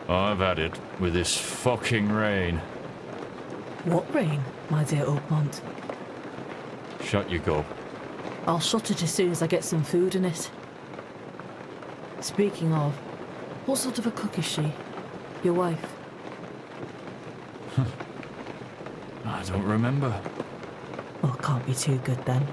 I've had it with this fucking rain. What rain, my dear Oakmont? Shut your gob. I'll shut it as soon as I get some food in it. Speaking of, what sort of a cook is she? Your wife? I don't remember. Oh, it can't be too good then.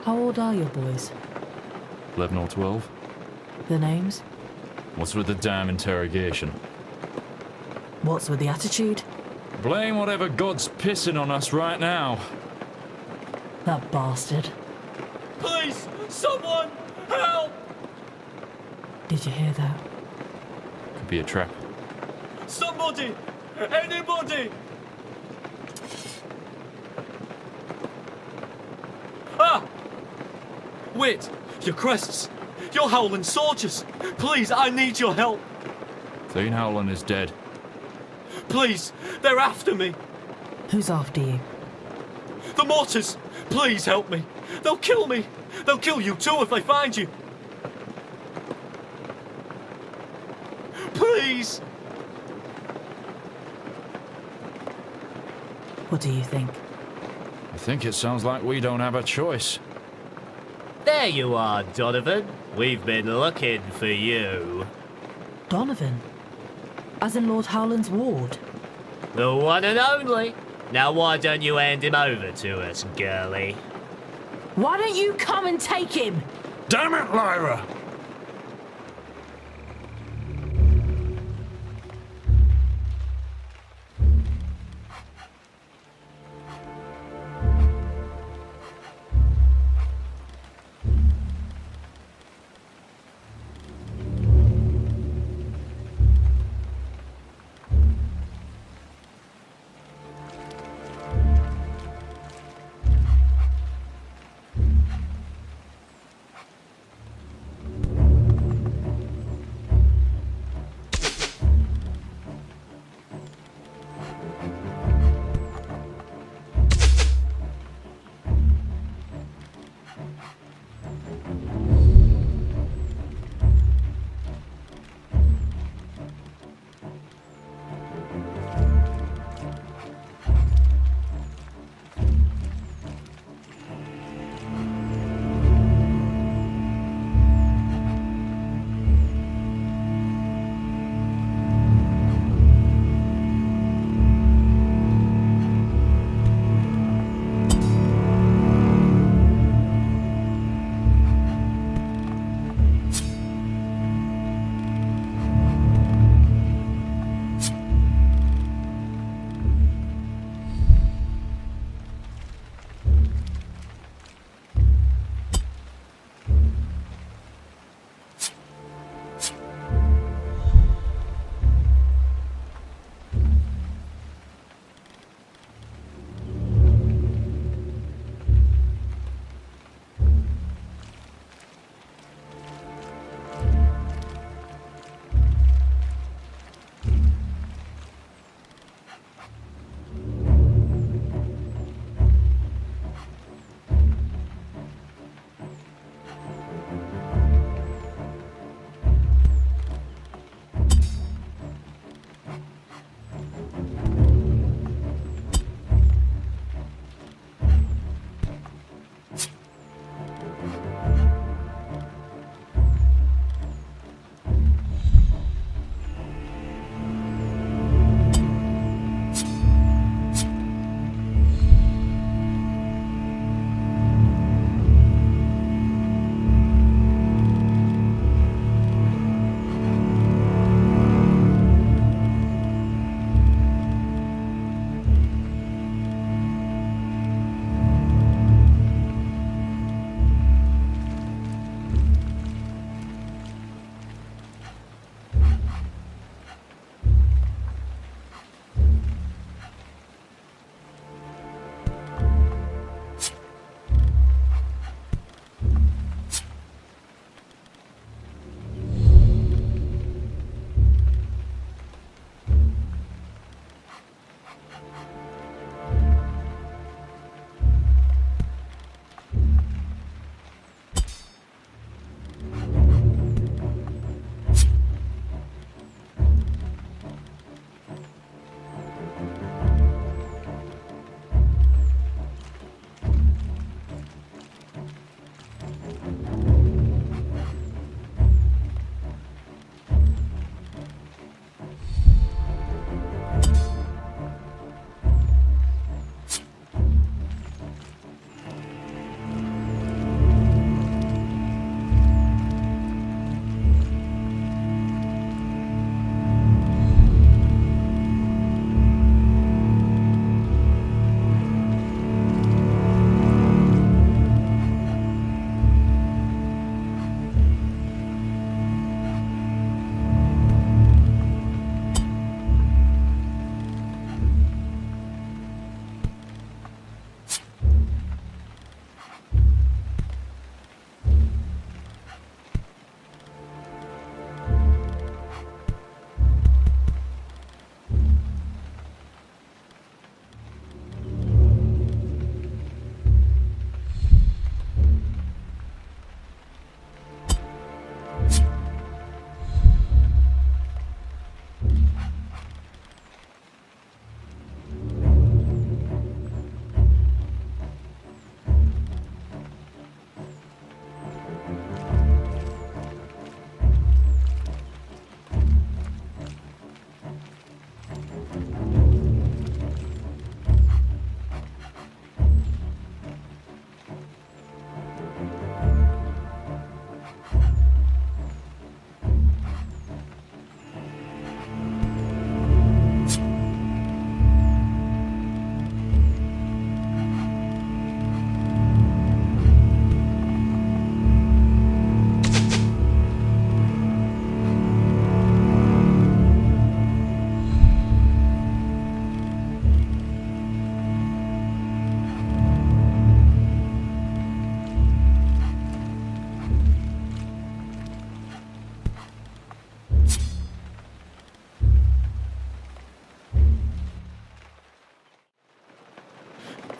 How old are your boys? 11 or 12? The names? What's with the damn interrogation? What's with the attitude? Blame whatever god's pissing on us right now. That bastard. Please, someone, help! Did you hear that? Could be a trap. Somebody! Anybody! Ah! Wait, your crests! You're howling soldiers! Please, I need your help! Thane Howland is dead. Please, they're after me! Who's after you? The mortars! Please help me! They'll kill me! They'll kill you too if they find you! Please! What do you think? I think it sounds like we don't have a choice. There you are, Donovan. We've been looking for you. Donovan? As in Lord Howland's ward? The one and only. Now why don't you hand him over to us, girlie? Why don't you come and take him? Damn it, Lyra!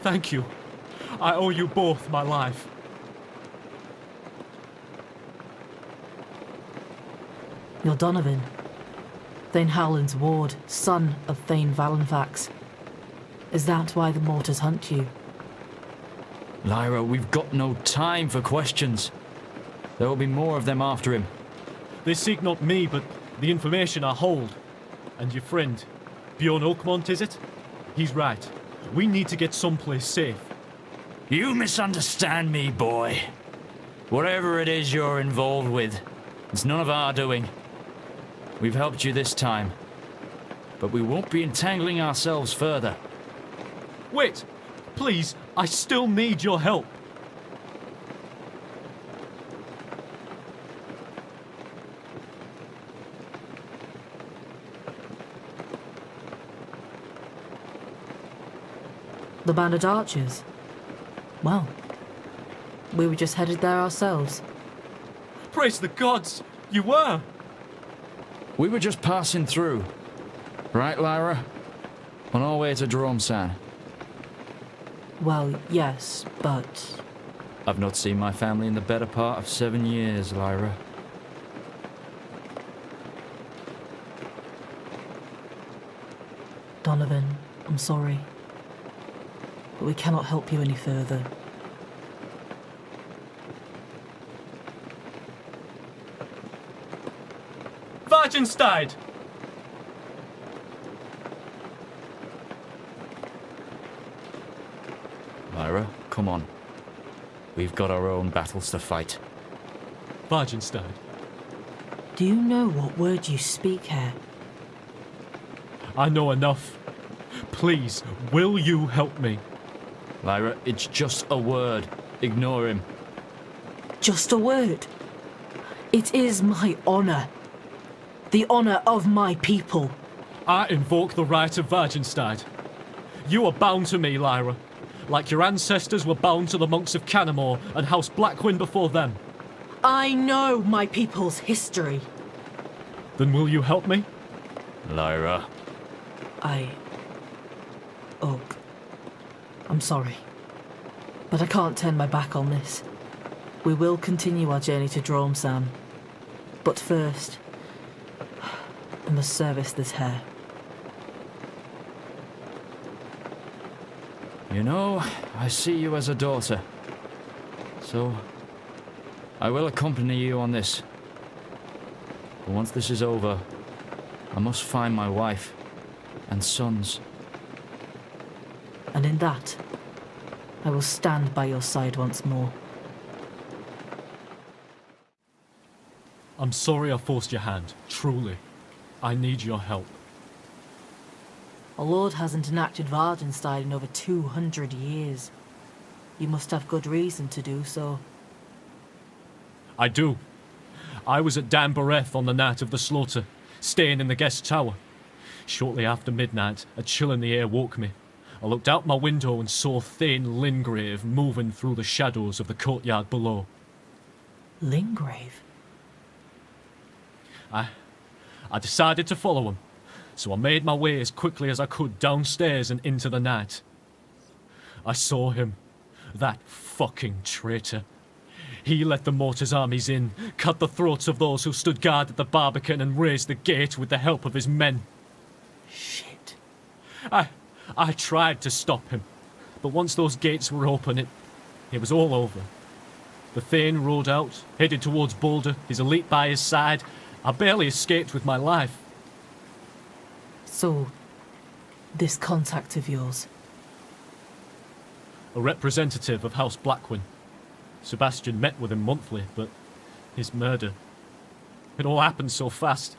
Thank you. I owe you both my life. You're Donovan, Thane Howland's ward, son of Thane Valenfax. Is that why the mortars hunt you? Lyra, we've got no time for questions. There will be more of them after him. They seek not me, but the information I hold. And your friend, Bjorn Oakmont, is it? He's right. We need to get someplace safe. You misunderstand me, boy. Whatever it is you're involved with, it's none of our doing. We've helped you this time, but we won't be entangling ourselves further. Wait! Please, I still need your help. The Banded Archers? Well, we were just headed there ourselves. Praise the gods! You were! We were just passing through. Right, Lyra? On our way to Dromsan. Well, yes, but... I've not seen my family in the better part of 7 years, Lyra. Donovan, I'm sorry. But we cannot help you any further. Vagenstein! Lyra, come on. We've got our own battles to fight. Vagenstein. Do you know what word you speak here? I know enough. Please, will you help me? Lyra, it's just a word. Ignore him. Just a word. It is my honor. The honor of my people. I invoke the right of Vagenstein. You are bound to me, Lyra. Like your ancestors were bound to the monks of Canamore and House Blackwyn before them. I know my people's history. Then will you help me? Lyra. Oak. I'm sorry. But I can't turn my back on this. We will continue our journey to Dromsan. But first, I must service this hair. You know, I see you as a daughter. So, I will accompany you on this. But once this is over, I must find my wife and sons. And in that, I will stand by your side once more. I'm sorry I forced your hand, truly. I need your help. Our Lord hasn't enacted Vardenstein in over 200 years. You must have good reason to do so. I do. I was at Dan Bareth on the night of the slaughter, staying in the guest tower. Shortly after midnight, a chill in the air woke me. I looked out my window and saw Thane Lyngrave moving through the shadows of the courtyard below. Lyngrave? I decided to follow him, so I made my way as quickly as I could downstairs and into the night. I saw him, that fucking traitor. He let the mortar's armies in, cut the throats of those who stood guard at the Barbican and raised the gate with the help of his men. Shit. I tried to stop him, but once those gates were open, it was all over. The Thane rode out, headed towards Boulder, his elite by his side. I barely escaped with my life. So, this contact of yours? A representative of House Blackwyn. Sebastian met with him monthly, but his murder... It all happened so fast.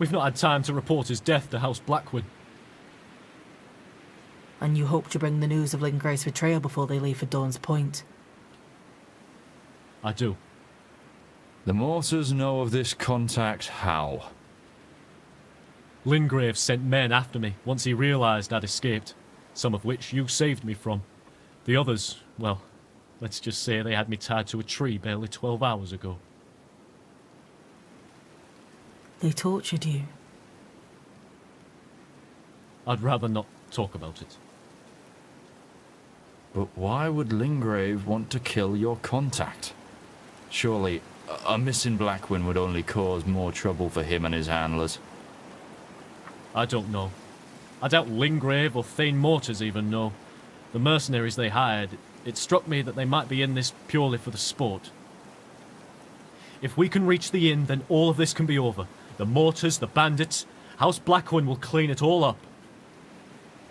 We've not had time to report his death to House Blackwyn. And you hope to bring the news of Lingrave's betrayal before they leave for Dawn's Point? I do. The Mortars know of this contact how? Lyngrave sent men after me once he realised I'd escaped, some of which you saved me from. The others, well, let's just say they had me tied to a tree barely 12 hours ago. They tortured you? I'd rather not talk about it. But why would Lyngrave want to kill your contact? Surely, a missing Blackwing would only cause more trouble for him and his handlers. I don't know. I doubt Lyngrave or Thane Mortars even know. The mercenaries they hired, it struck me that they might be in this purely for the sport. If we can reach the inn, then all of this can be over. The Mortars, the bandits, House Blackwing will clean it all up.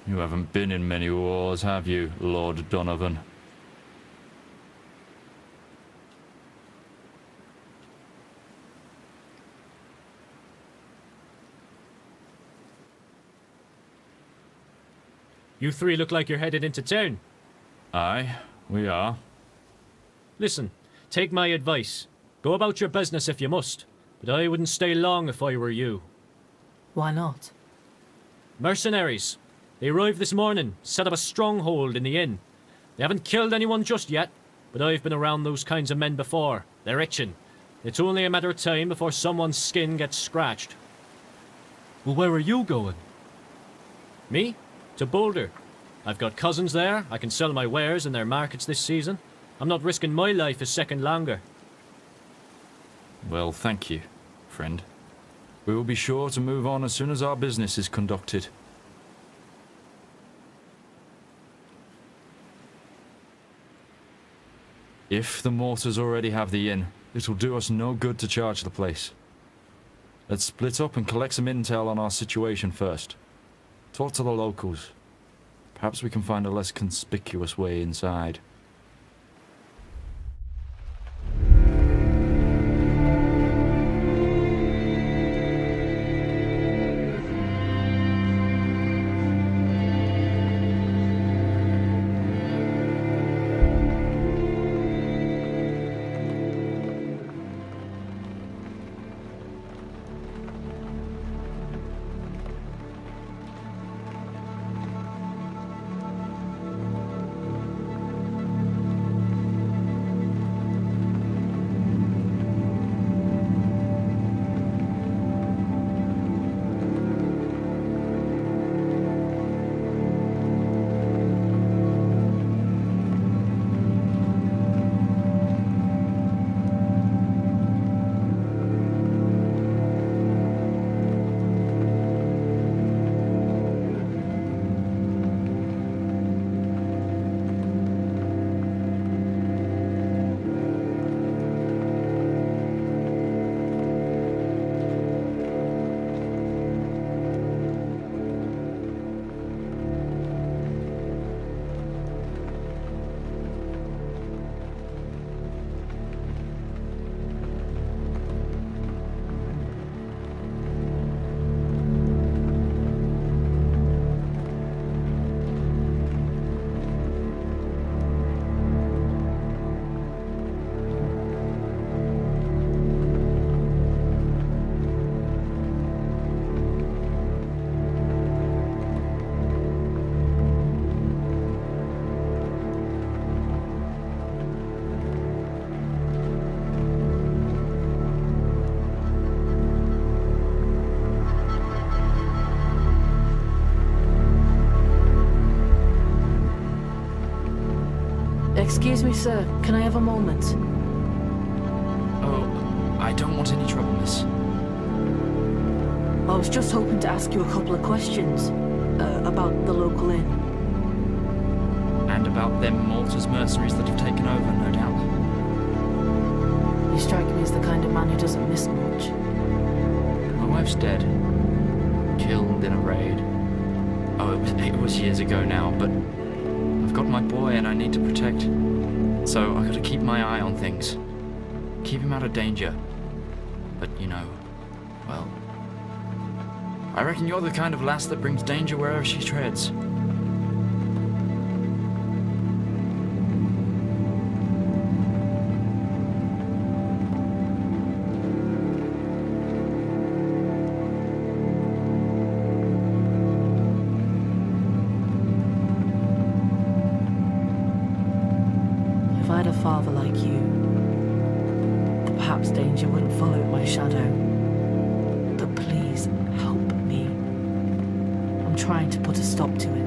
You haven't been in many wars, have you, Lord Donovan? You three look like you're headed into town. Aye, we are. Listen, take my advice. Go about your business if you must, but I wouldn't stay long if I were you. Why not? Mercenaries. They arrived this morning, set up a stronghold in the inn. They haven't killed anyone just yet, but I've been around those kinds of men before. They're itching. It's only a matter of time before someone's skin gets scratched. Well, where are you going? Me? To Boulder. I've got cousins there. I can sell my wares in their markets this season. I'm not risking my life a second longer. Well, thank you, friend. We will be sure to move on as soon as our business is conducted. If the Mortars already have the inn, it'll do us no good to charge the place. Let's split up and collect some intel on our situation first. Talk to the locals. Perhaps we can find a less conspicuous way inside. Excuse me, sir. Can I have a moment? Oh, I don't want any trouble, miss. I was just hoping to ask you a couple of questions. About the local inn. And about them Malta's mercenaries that have taken over, no doubt. You strike me as the kind of man who doesn't miss much. My wife's dead. Killed in a raid. Oh, it was years ago now, but I've got my boy and I need to protect. So I gotta keep my eye on things. Keep him out of danger. But, you know, well, I reckon you're the kind of lass that brings danger wherever she treads. If I had a father like you, then perhaps danger wouldn't follow my shadow. But please, help me. I'm trying to put a stop to it.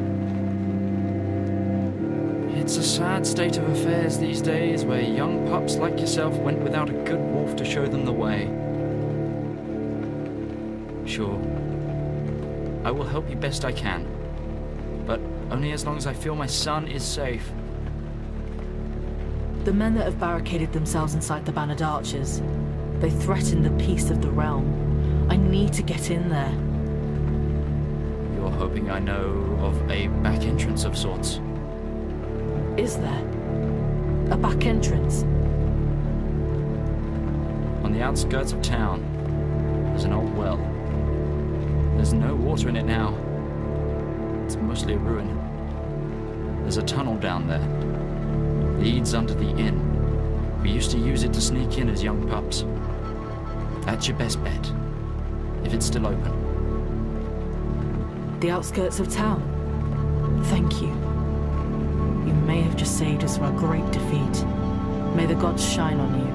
It's a sad state of affairs these days where young pups like yourself went without a good wolf to show them the way. Sure, I will help you best I can, but only as long as I feel my son is safe. The men that have barricaded themselves inside the Bannered Archers, they threaten the peace of the realm. I need to get in there. You're hoping I know of a back entrance of sorts. Is there? A back entrance? On the outskirts of town, there's an old well. There's no water in it now. It's mostly a ruin. There's a tunnel down there. Leads under the inn. We used to use it to sneak in as young pups. That's your best bet, if it's still open. The outskirts of town? Thank you. You may have just saved us from a great defeat. May the gods shine on you.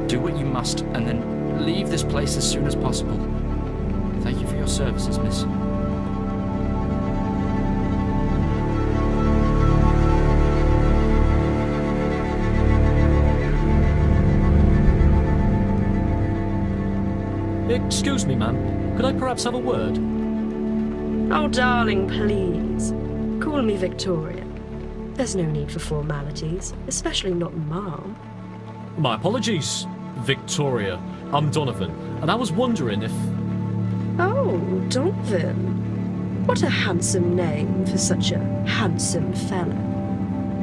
Do what you must, and then leave this place as soon as possible. Thank you for your services, miss. Excuse me, ma'am. Could I perhaps have a word? Oh, darling, please. Call me Victoria. There's no need for formalities, especially not Mom. My apologies, Victoria. I'm Donovan, and I was wondering if... Oh, Donovan. What a handsome name for such a handsome fella.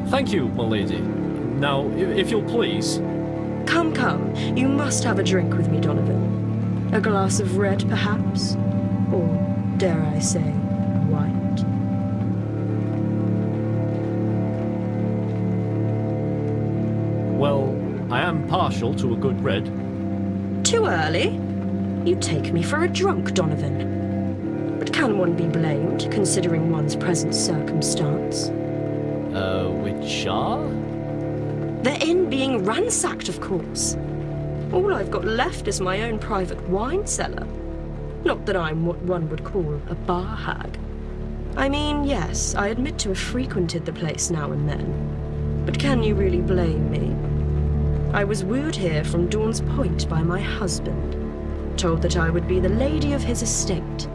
Thank you, my lady. Now, if you'll please... Come, come. You must have a drink with me, Donovan. A glass of red, perhaps? Or, dare I say, white? Well, I am partial to a good red. Too early? You take me for a drunk, Donovan. But can one be blamed, considering one's present circumstance? Which are? The inn being ransacked, of course. All I've got left is my own private wine cellar. Not that I'm what one would call a bar hag. I mean, yes, I admit to have frequented the place now and then. But can you really blame me? I was wooed here from Dawn's Point by my husband, told that I would be the lady of his estate.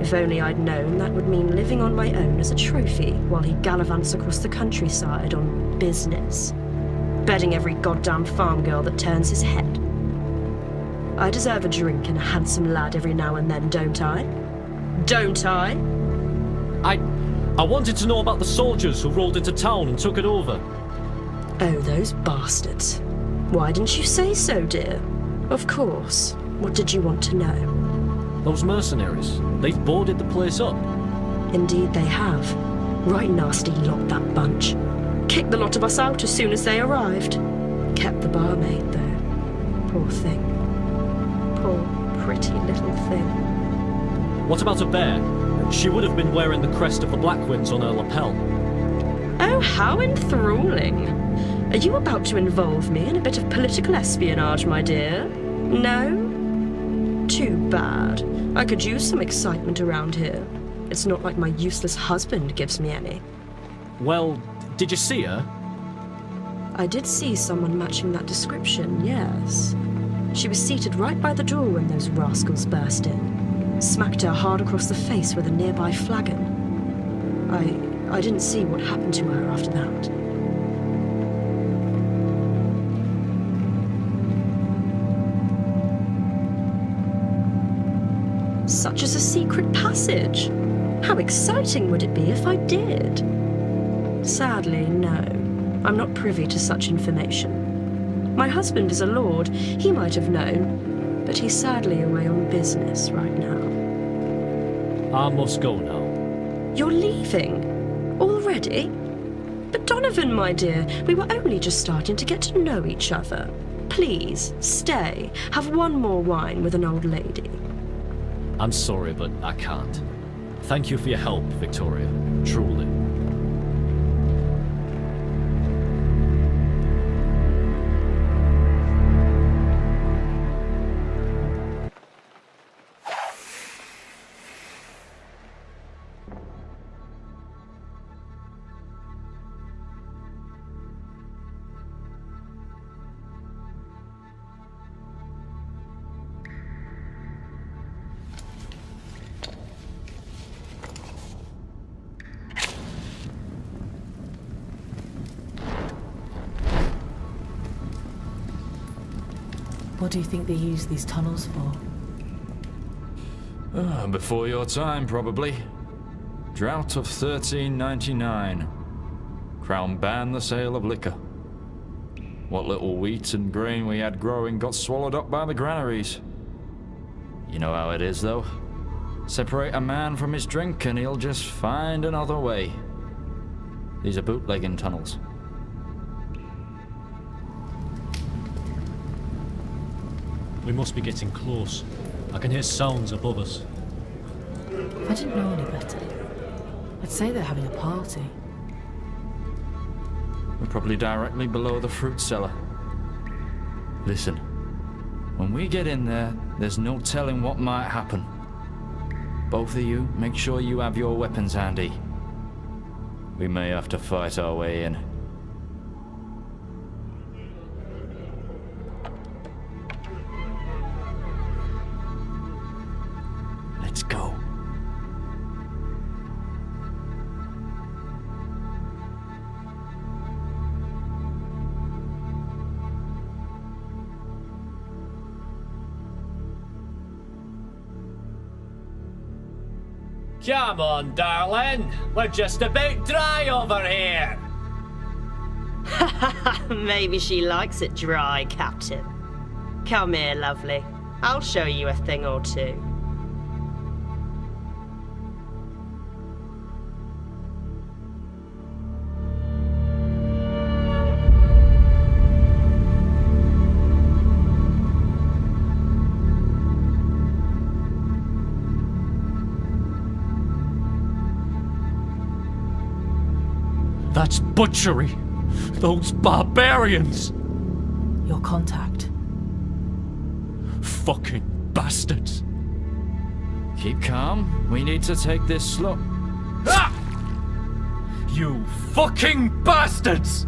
If only I'd known that would mean living on my own as a trophy while he gallivants across the countryside on business, bedding every goddamn farm girl that turns his head. I deserve a drink and a handsome lad every now and then, don't I? Don't I? I wanted to know about the soldiers who rolled into town and took it over. Oh, those bastards. Why didn't you say so, dear? Of course. What did you want to know? Those mercenaries, they've boarded the place up. Indeed they have. Right nasty lot, that bunch. Kicked the lot of us out as soon as they arrived. Kept the barmaid, though. Poor thing. Poor, pretty little thing. What about a bear? She would have been wearing the crest of the Blackwinds on her lapel. Oh, how enthralling. Are you about to involve me in a bit of political espionage, my dear? No? Too bad. I could use some excitement around here. It's not like my useless husband gives me any. Well, did you see her? I did see someone matching that description, yes. She was seated right by the door when those rascals burst in. Smacked her hard across the face with a nearby flagon. I didn't see what happened to her after that. Such as a secret passage. How exciting would it be if I did? Sadly, no. I'm not privy to such information. My husband is a lord. He might have known, but he's sadly away on business right now. I must go now. You're leaving? Already? But Donovan, my dear, we were only just starting to get to know each other. Please, stay. Have one more wine with an old lady. I'm sorry, but I can't. Thank you for your help, Victoria. Truly. What do you think they use these tunnels for? Before your time, probably. Drought of 1399. Crown banned the sale of liquor. What little wheat and grain we had growing got swallowed up by the granaries. You know how it is, though. Separate a man from his drink and he'll just find another way. These are bootlegging tunnels. We must be getting close. I can hear sounds above us. If I didn't know any better, I'd say they're having a party. We're probably directly below the fruit cellar. Listen, when we get in there, there's no telling what might happen. Both of you, make sure you have your weapons handy. We may have to fight our way in. Let's go. Come on, darling. We're just about dry over here. Maybe she likes it dry, Captain. Come here, lovely. I'll show you a thing or two. That's butchery! Those barbarians! Your contact. Fucking bastards! Keep calm. We need to take this slow. Ah! You fucking bastards!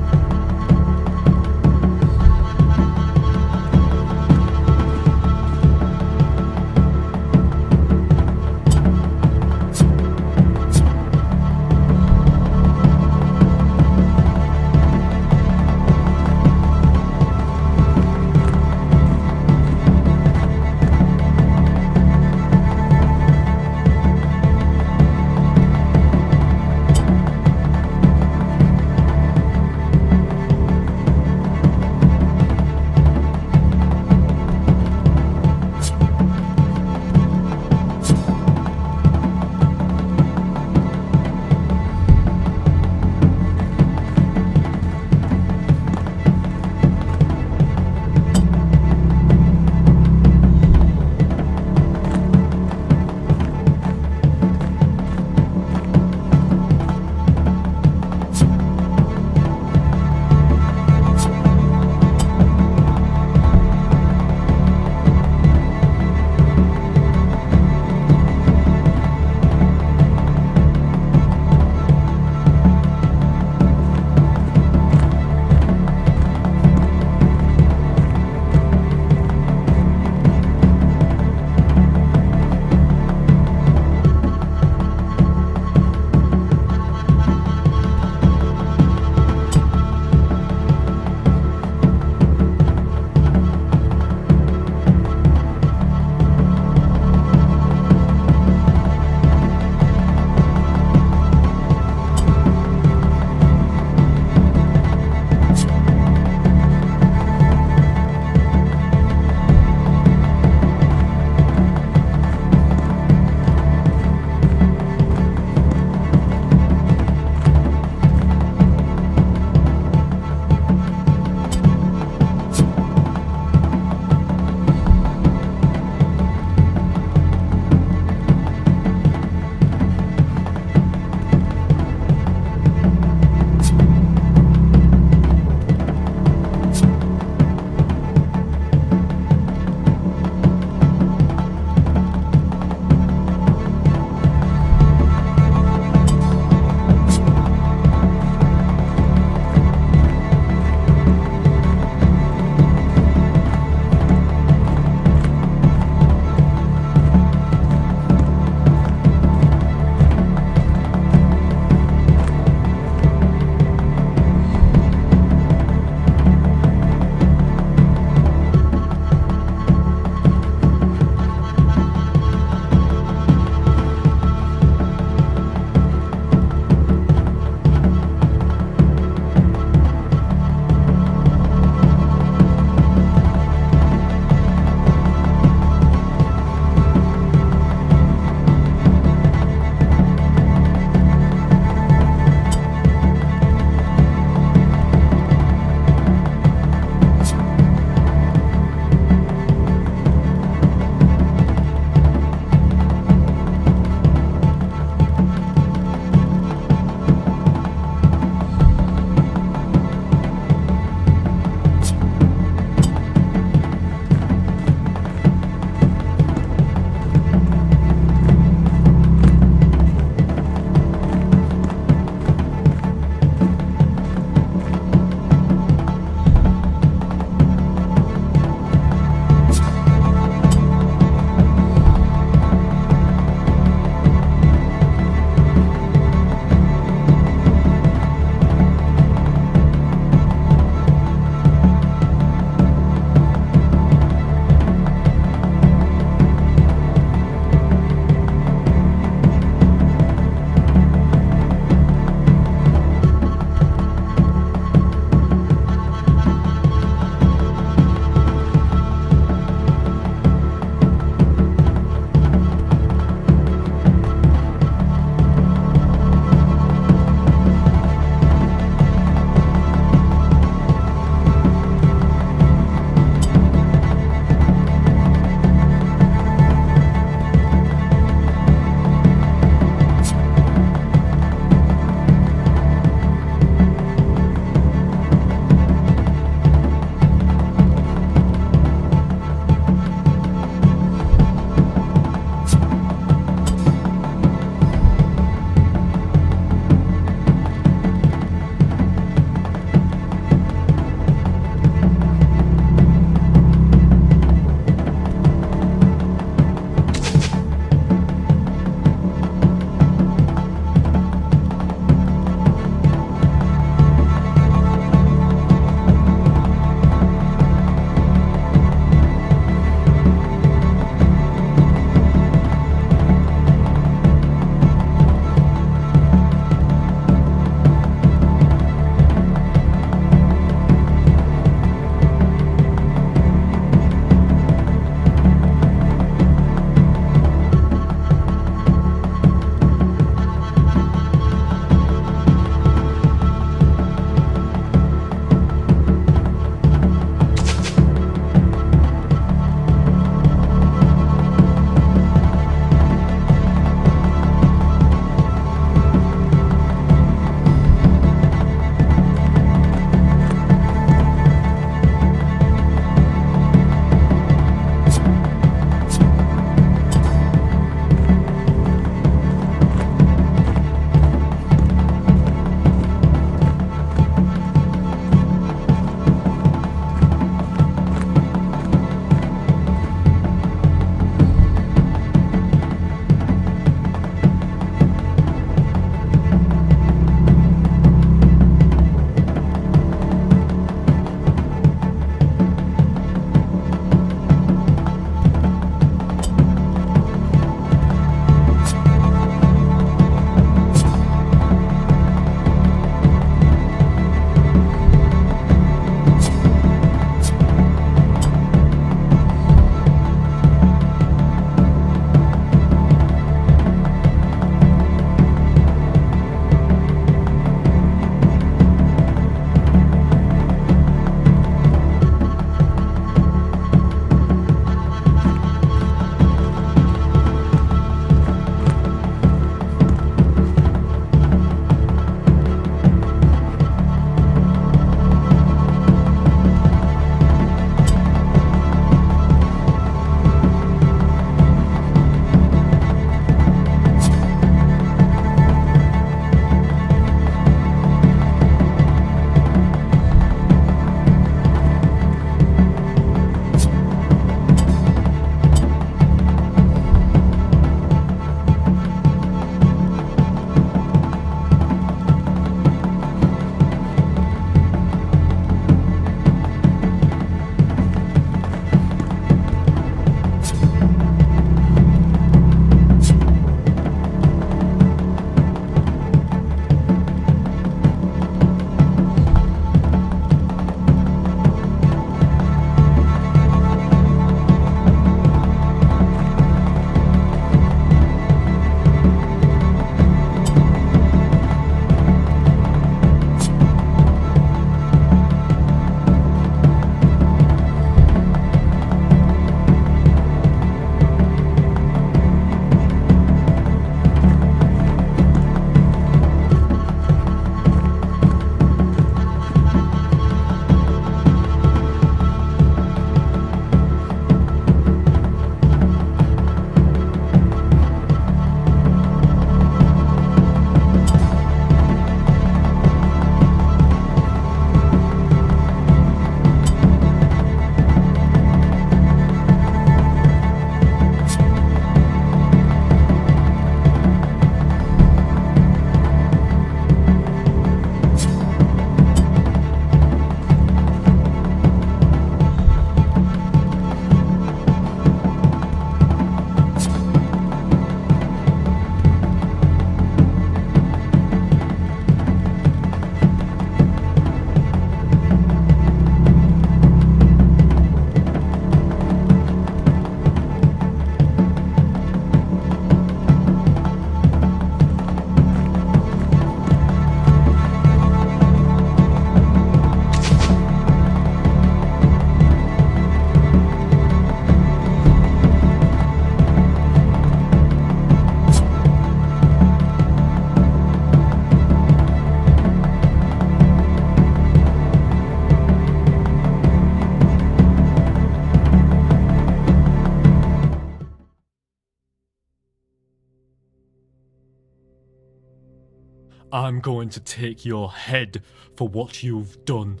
I'm going to take your head for what you've done.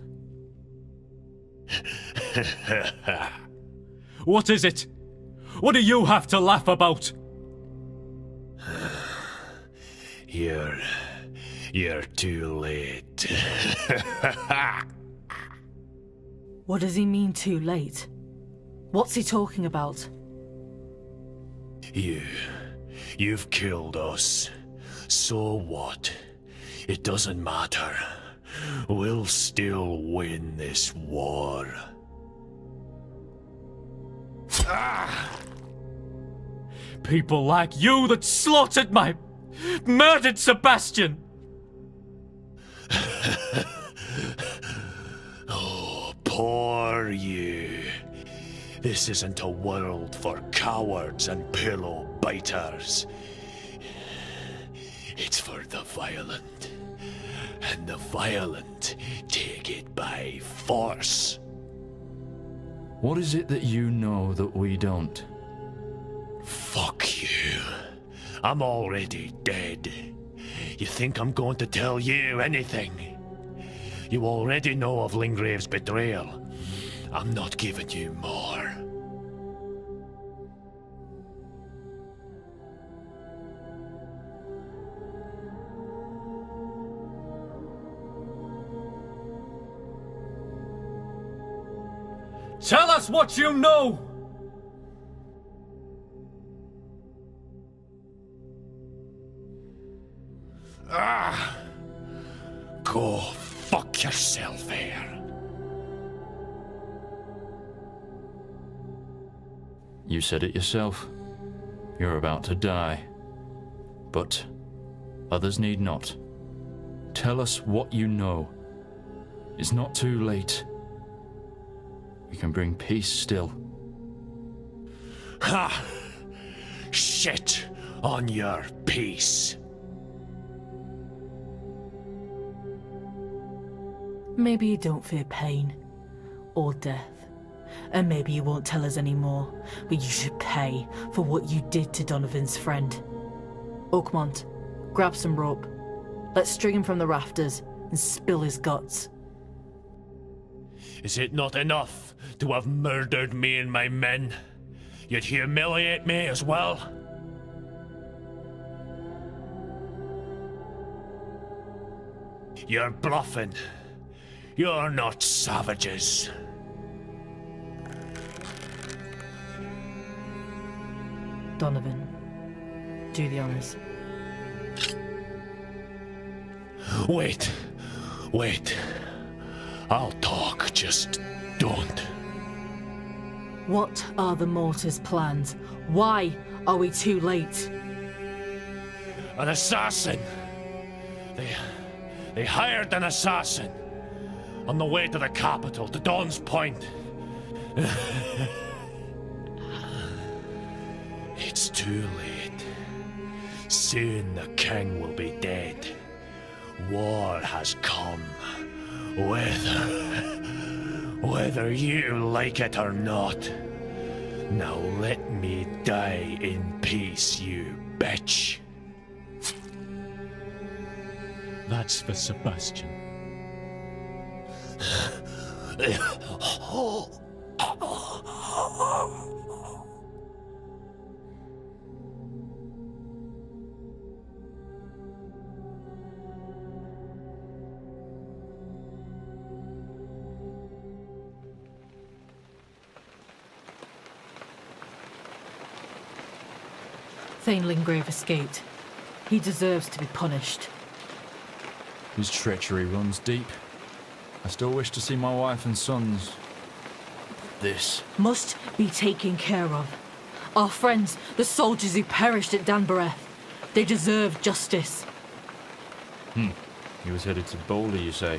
What is it? What do you have to laugh about? You're too late. What does he mean, too late? What's he talking about? You've killed us. So what? It doesn't matter. We'll still win this war. People like you that slaughtered murdered Sebastian! Oh, poor you. This isn't a world for cowards and pillow biters. It's for the violent. And the violent take it by force. What is it that you know that we don't? Fuck you. I'm already dead. You think I'm going to tell you anything? You already know of Lyngrave's betrayal. I'm not giving you more. Tell us what you know! Go fuck yourself here. You said it yourself. You're about to die. But others need not. Tell us what you know. It's not too late. We can bring peace still. Ha! Shit on your peace. Maybe you don't fear pain or death. And maybe you won't tell us anymore, but you should pay for what you did to Donovan's friend. Oakmont, grab some rope. Let's string him from the rafters and spill his guts. Is it not enough to have murdered me and my men? You'd humiliate me as well? You're bluffing. You're not savages. Donovan, do the honors. Wait. I'll talk, just don't. What are the Mortar's plans? Why are we too late? An assassin! They hired an assassin on the way to the capital, to Dawn's Point. It's too late. Soon the king will be dead. War has come. Whether you like it or not. Now let me die in peace, you bitch. That's for Sebastian. Thane Lyngrave escaped. He deserves to be punished. His treachery runs deep. I still wish to see my wife and sons. This. Must be taken care of. Our friends, the soldiers who perished at Danbereth, they deserve justice. He was headed to Boulder, you say?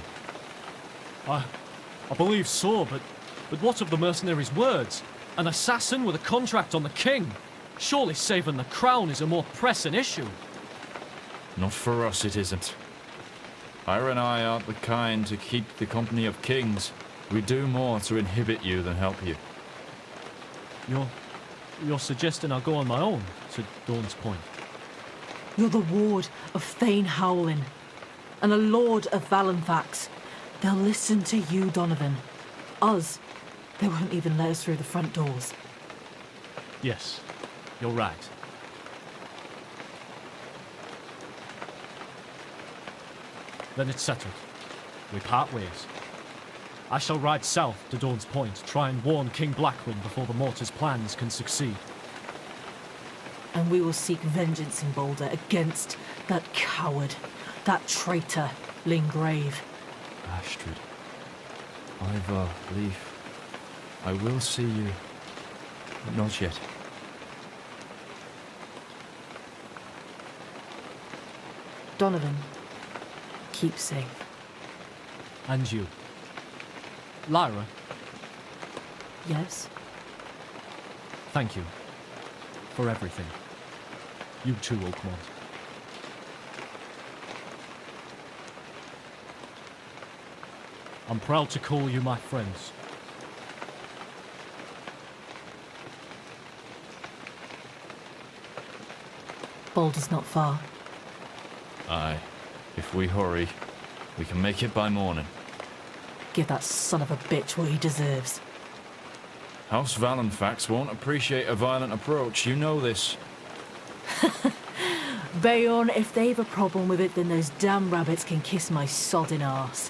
I believe so, but what of the mercenaries' words? An assassin with a contract on the king? Surely saving the crown is a more pressing issue. Not for us, it isn't. Lyra and I aren't the kind to keep the company of kings. We do more to inhibit you than help you. You're suggesting I go on my own to Dawn's Point? You're the ward of Thane Howlin. and a lord of Valenfax. They'll listen to you, Donovan. Us, they won't even let us through the front doors. Yes, you're right. Then it's settled. We part ways. I shall ride south to Dawn's Point, try and warn King Blackwind before the Mortar's plans can succeed. And we will seek vengeance in Boulder against that coward, that traitor, Lyngrave. Astrid. Ivor, Leaf. I will see you. But not yet. Donovan, keep safe. And you. Lyra, Yes? thank you. For everything. You too, Oakmont. I'm proud to call you my friends. Boulder's not far. Aye. If we hurry, we can make it by morning. Give that son of a bitch what he deserves. House Valenfax won't appreciate a violent approach, you know this. Bayonne, if they've a problem with it, then those damn rabbits can kiss my sodding arse.